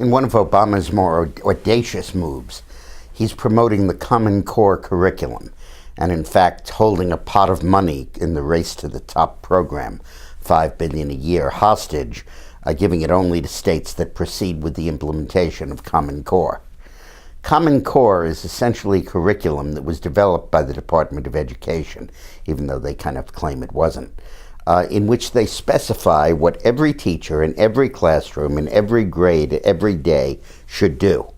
In one of Obama's more audacious moves, he's promoting the Common Core curriculum and, in fact, holding a pot of money in the race to the top program, $5 billion a year, hostage, giving it only to states that proceed with the implementation of Common Core. Common Core is essentially a curriculum that was developed by the Department of Education, even though they kind of claim it wasn't, in which they specify what every teacher in every classroom, in every grade, every day should do.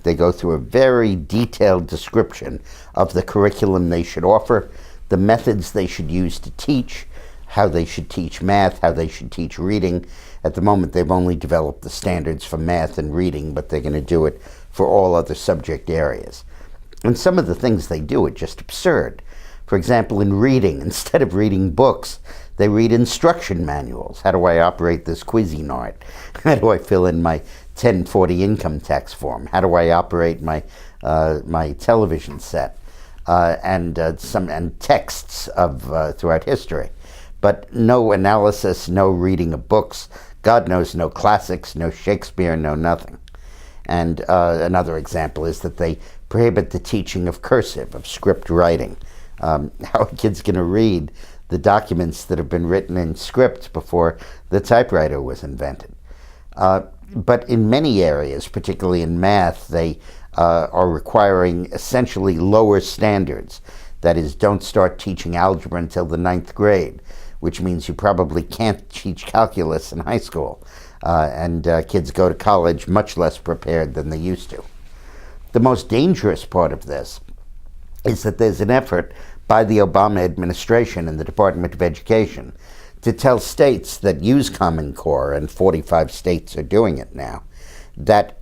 They go through a very detailed description of the curriculum they should offer, the methods they should use to teach, how they should teach math, how they should teach reading. At the moment, they've only developed the standards for math and reading, but they're going to do it for all other subject areas. And some of the things they do are just absurd. For example, in reading, instead of reading books, they read instruction manuals. How do I operate this Cuisinart? How do I fill in my 1040 income tax form? How do I operate my my television set? And texts of throughout history. But no analysis, no reading of books. God knows, no classics, no Shakespeare, no nothing. And another example is that they prohibit the teaching of cursive, of script writing. How are kids going to read the documents that have been written in script before the typewriter was invented? But in many areas, particularly in math, they are requiring essentially lower standards. That is, don't start teaching algebra until the 9th grade, which means you probably can't teach calculus in high school. And kids go to college much less prepared than they used to. The most dangerous part of this is that there's an effort by the Obama administration and the Department of Education to tell states that use Common Core, and 45 states are doing it now, that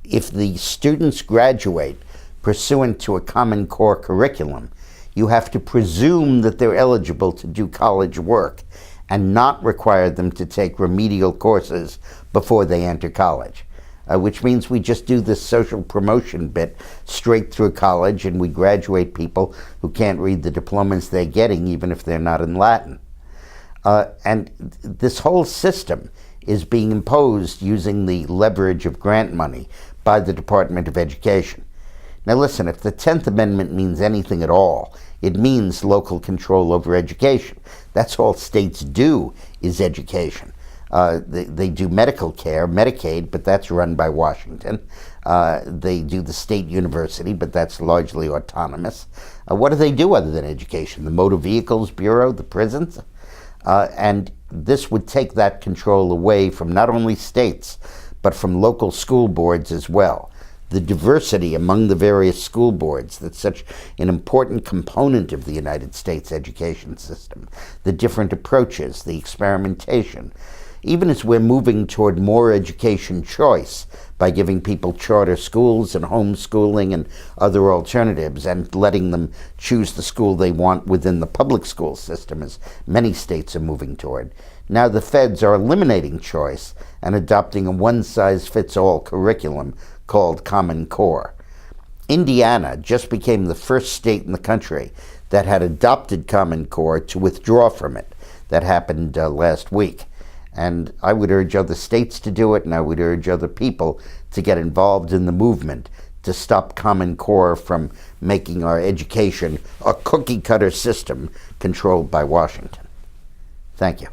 if the students graduate pursuant to a Common Core curriculum, you have to presume that they're eligible to do college work and not require them to take remedial courses before they enter college. Which means we just do this social promotion bit straight through college, and we graduate people who can't read the diplomas they're getting, even if they're not in Latin. And this whole system is being imposed using the leverage of grant money by the Department of Education. Now listen, if the 10th Amendment means anything at all, it means local control over education. That's all states do, is education. They do medical care, Medicaid, but that's run by Washington. They do the state university, but that's largely autonomous. What do they do other than education? The Motor Vehicles Bureau, the prisons? And this would take that control away from not only states, but from local school boards as well. The diversity among the various school boards, that's such an important component of the United States education system. The different approaches, the experimentation. Even as we're moving toward more education choice by giving people charter schools and homeschooling and other alternatives and letting them choose the school they want within the public school system, as many states are moving toward. Now the feds are eliminating choice and adopting a one-size-fits-all curriculum called Common Core. Indiana just became the first state in the country that had adopted Common Core to withdraw from it. That happened last week. And I would urge other states to do it, and I would urge other people to get involved in the movement to stop Common Core from making our education a cookie-cutter system controlled by Washington. Thank you.